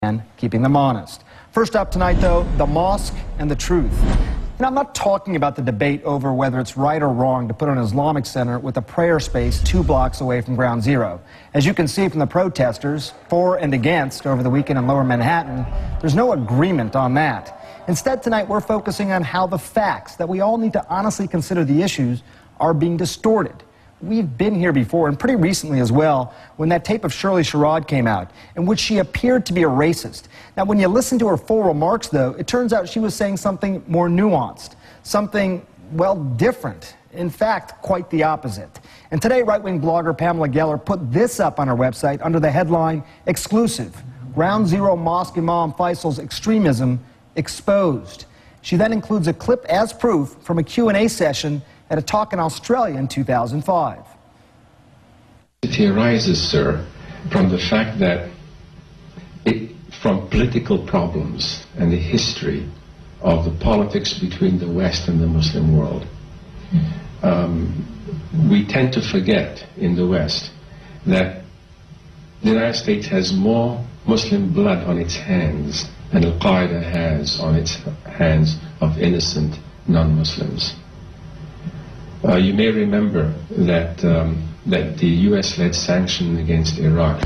and keeping them honest. First up tonight, though, the mosque and the truth. And I'm not talking about the debate over whether it's right or wrong to put an Islamic center with a prayer space 2 blocks away from Ground Zero. As you can see from the protesters, for and against, over the weekend in Lower Manhattan, there's no agreement on that. Instead, tonight, we're focusing on how the facts that we all need to honestly consider the issues are being distorted. We've been here before, and pretty recently as well, when that tape of Shirley Sherrod came out, in which she appeared to be a racist. Now, when you listen to her full remarks, though, it turns out she was saying something more nuanced, something, well, different. In fact, quite the opposite. And today, right-wing blogger Pamela Geller put this up on her website under the headline, Exclusive, Ground Zero Mosque Imam Faisal's Extremism Exposed. She then includes a clip as proof from a Q&A session at a talk in Australia in 2005. It arises, sir, from the fact that from political problems and the history of the politics between the West and the Muslim world. We tend to forget in the West that the United States has more Muslim blood on its hands than Al-Qaeda has on its hands of innocent non-Muslims. You may remember that the U.S.-led sanction against Iraq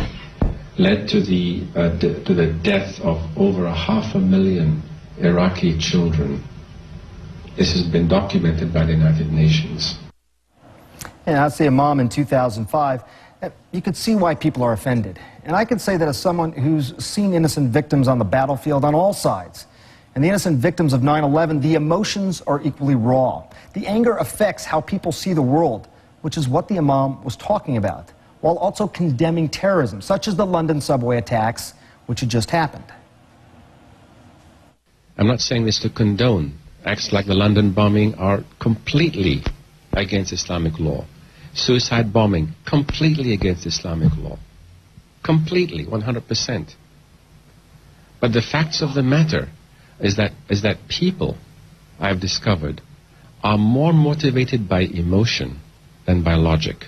led to the death of over 500,000 Iraqi children. This has been documented by the United Nations. And that's the Imam in 2005. You could see why people are offended. And I could say that as someone who's seen innocent victims on the battlefield on all sides, and the innocent victims of 9/11, the emotions are equally raw. The anger affects how people see the world, which is what the Imam was talking about, while also condemning terrorism, such as the London subway attacks, which had just happened. I'm not saying this to condone. Acts like the London bombing are completely against Islamic law. Suicide bombing, completely against Islamic law. Completely, 100%. But the facts of the matter is that people, I've discovered, are more motivated by emotion than by logic.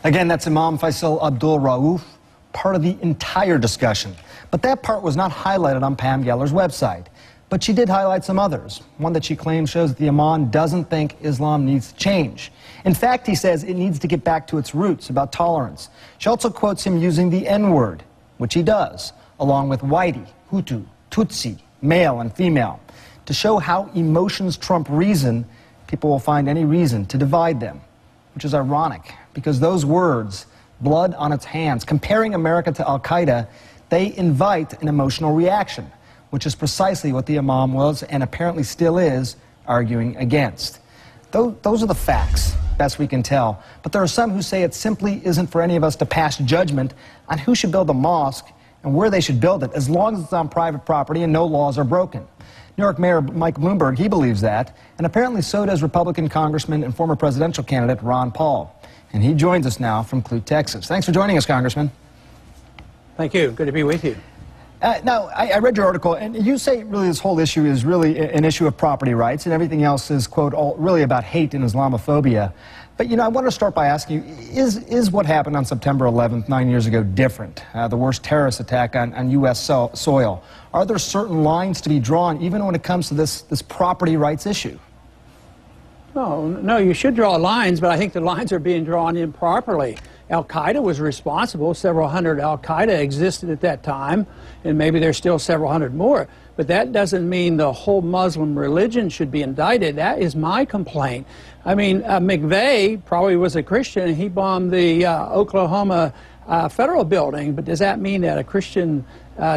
Again, that's Imam Faisal Abdul Rauf, part of the entire discussion. But that part was not highlighted on Pam Geller's website. But she did highlight some others. One that she claims shows that the Imam doesn't think Islam needs to change. In fact, he says it needs to get back to its roots about tolerance. She also quotes him using the N-word, which he does, along with Whitey, Hutu, Tutsi, male and female. To show how emotions trump reason, people will find any reason to divide them, which is ironic, because those words, blood on its hands, comparing America to Al-Qaeda, they invite an emotional reaction, which is precisely what the Imam was, and apparently still is, arguing against. Those are the facts, best we can tell. But there are some who say it simply isn't for any of us to pass judgment on who should build a mosque and where they should build it, as long as it's on private property and no laws are broken. New York Mayor Mike Bloomberg, he believes that, and apparently so does Republican Congressman and former presidential candidate Ron Paul. And he joins us now from Clute, Texas. Thanks for joining us, Congressman. Thank you. Good to be with you. Now, I read your article, and you say really this whole issue is really an issue of property rights, and everything else is, quote, all really about hate and Islamophobia. But, you know, I want to start by asking you, is what happened on September 11th, 9 years ago, different? The worst terrorist attack on U.S. soil. Are there certain lines to be drawn, even when it comes to this property rights issue? No, you should draw lines, but I think the lines are being drawn improperly. Al-Qaeda was responsible. Several hundred Al-Qaeda existed at that time, and maybe there's still several hundred more. But that doesn't mean the whole Muslim religion should be indicted. That is my complaint. I mean, McVeigh probably was a Christian, and he bombed the Oklahoma federal building, but does that mean that a Christian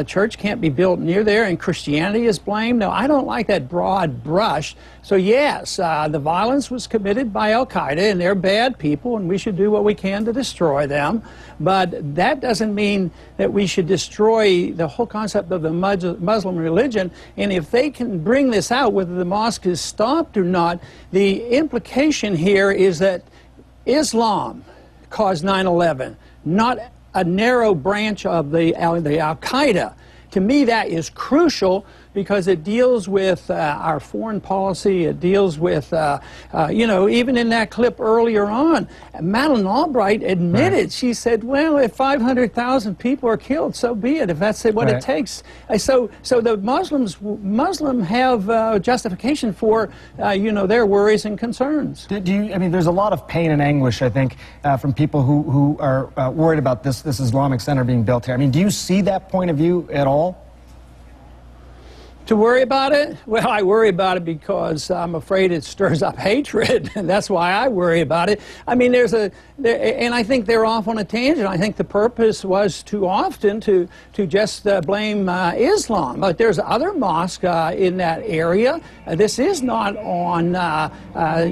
church can't be built near there and Christianity is blamed? No, I don't like that broad brush. So yes, the violence was committed by Al-Qaeda, and they're bad people, and we should do what we can to destroy them. But that doesn't mean that we should destroy the whole concept of the Muslim religion. And if they can bring this out, whether the mosque is stopped or not, the implication here is that Islam caused 9/11, not a narrow branch of the Al-Qaeda. To me, that is crucial because it deals with our foreign policy. It deals with, you know, even in that clip earlier on, Madeleine Albright admitted, she said, well, if 500,000 people are killed, so be it, if that's what it takes. So the Muslim have justification for, you know, their worries and concerns. Do you, I mean, there's a lot of pain and anguish, I think, from people who are worried about this Islamic center being built here. I mean, do you see that point of view at all? To worry about it? Well, I worry about it because I'm afraid it stirs up hatred, and that's why I worry about it. I mean, and I think they're off on a tangent. I think the purpose was too often to just blame Islam. But there's other mosques in that area. This is not on,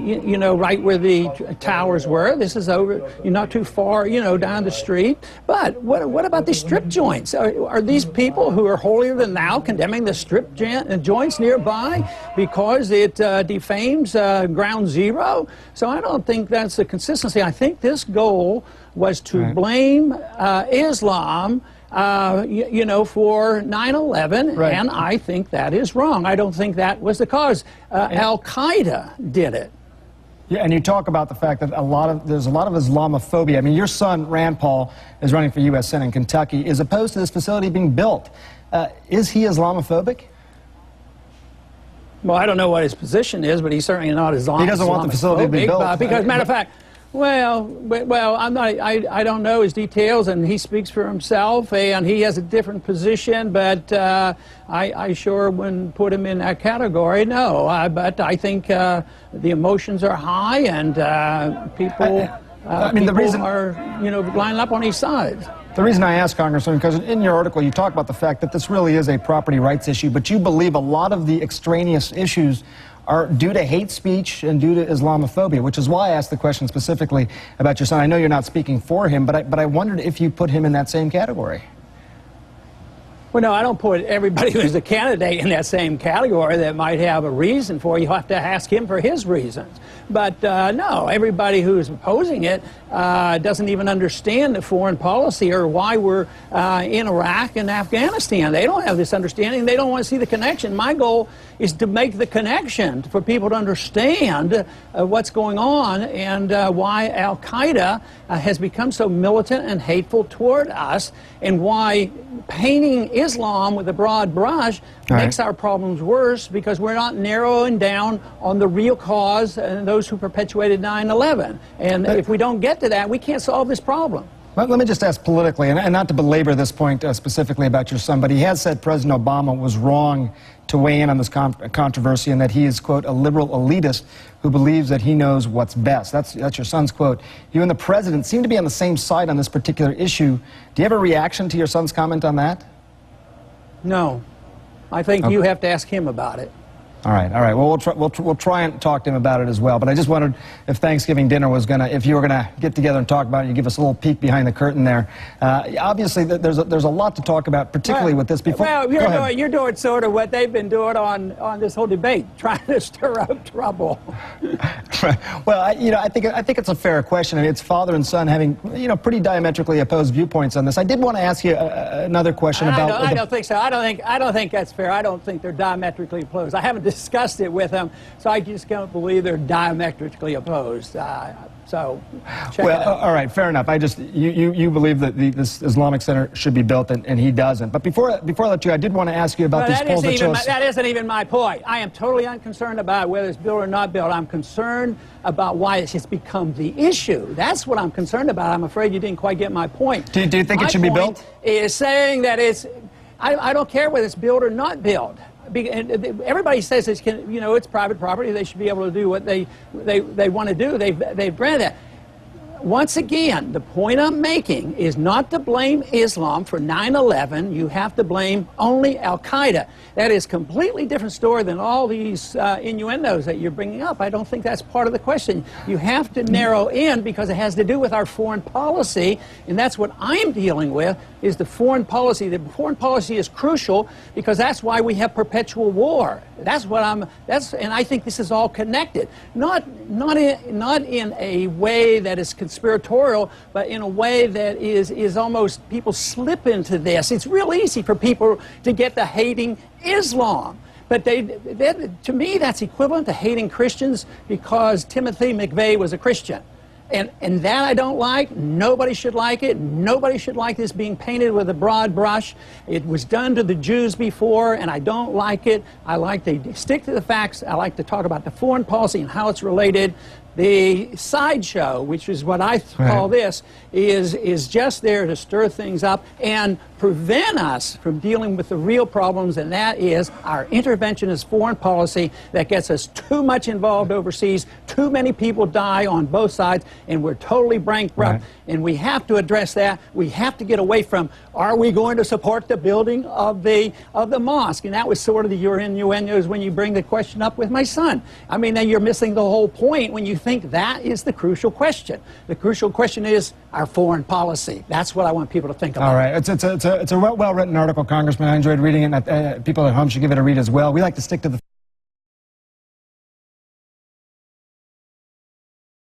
you know, right where the towers were. This is over, not too far, you know, down the street. But what about these strip joints? Are these people who are holier than thou condemning the strip joints nearby because it defames ground zero? So I don't think that's the consistency. I think this goal was to blame Islam, you know, for 9/11, and I think that is wrong. I don't think that was the cause. Al-Qaeda did it. Yeah, and you talk about the fact that there's a lot of Islamophobia. I mean, your son, Rand Paul, is running for U.S. Senate in Kentucky, is opposed to this facility being built. Is he Islamophobic? Well, I don't know what his position is, but he's certainly not Islamophobic. He doesn't want the facility to be built. Because, matter of fact, well, I'm not. I don't know his details, and he speaks for himself, and he has a different position. But I sure wouldn't put him in that category. No, but I think the emotions are high, and people. I mean, the reason are, you know, lining up on each side. The reason I ask, Congressman, because in your article you talk about the fact that this really is a property rights issue, but you believe a lot of the extraneous issues are due to hate speech and due to Islamophobia, which is why I asked the question specifically about your son. I know you're not speaking for him, but I wondered if you put him in that same category. Well, no, I don't put everybody who's a candidate in that same category that might have a reason for it. You have to ask him for his reasons. But no, everybody who's opposing it doesn't even understand the foreign policy or why we're in Iraq and Afghanistan. They don't have this understanding. They don't want to see the connection. My goal is to make the connection for people to understand what's going on and why Al-Qaeda has become so militant and hateful toward us, and why painting Islam with a broad brush makes our problems worse, because we're not narrowing down on the real cause and those who perpetuated 9/11. And if we don't get to that, we can't solve this problem. Let me just ask politically, and not to belabor this point specifically about your son, but he has said President Obama was wrong to weigh in on this controversy, and that he is, quote, a liberal elitist who believes that he knows what's best. That's your son's quote. You and the president seem to be on the same side on this particular issue. Do you have a reaction to your son's comment on that? No. I think you have to ask him about it. All right. Well, we'll try and talk to him about it as well. But I just wondered if Thanksgiving dinner was if you were gonna get together and talk about it, you give us a little peek behind the curtain there. Obviously, there's a lot to talk about, particularly with this. Well, you're doing sort of what they've been doing on this whole debate, trying to stir up trouble. Well, I think it's a fair question. I mean, it's father and son having pretty diametrically opposed viewpoints on this. I did want to ask you another question about. I don't think so. I don't think that's fair. I don't think they're diametrically opposed. I haven't discussed it with them, so I just can't believe they're diametrically opposed. So, check it out. All right, fair enough. You believe that this Islamic Center should be built, and he doesn't. But before I let you, I did want to ask you about these polls that shows. That isn't even my point. I am totally unconcerned about whether it's built or not built. I'm concerned about why it's just become the issue. That's what I'm concerned about. I'm afraid you didn't quite get my point. Do you think it should be built? My point is saying that I don't care whether it's built or not built. Everybody says it's private property. They should be able to do what they want to do. They've granted that. Once again, the point I'm making is not to blame Islam for 9/11. You have to blame only Al-Qaeda. That is a completely different story than all these innuendos that you're bringing up. I don't think that's part of the question. You have to narrow in, because it has to do with our foreign policy, and that's what I'm dealing with, is the foreign policy. The foreign policy is crucial because that's why we have perpetual war. And I think this is all connected. Not in a way that is consistent conspiratorial, but in a way that is almost, people slip into this. It's real easy for people to get to hating Islam. But to me, that's equivalent to hating Christians because Timothy McVeigh was a Christian. And that I don't like. Nobody should like it. Nobody should like this being painted with a broad brush. It was done to the Jews before, and I don't like it. I like to stick to the facts. I like to talk about the foreign policy and how it's related. The sideshow, which is what I call this, is just there to stir things up and prevent us from dealing with the real problems, and that is our interventionist foreign policy that gets us too much involved overseas. Too many people die on both sides, and we're totally bankrupt, and we have to address that. We have to get away from, are we going to support the building of the mosque? And that was sort of your innuendos when you bring the question up with my son. I mean, then you're missing the whole point when you think that is the crucial question. The crucial question is our foreign policy. That's what I want people to think about. All right. It's a well-written article, Congressman. I enjoyed reading it, and people at home should give it a read as well. We like to stick to the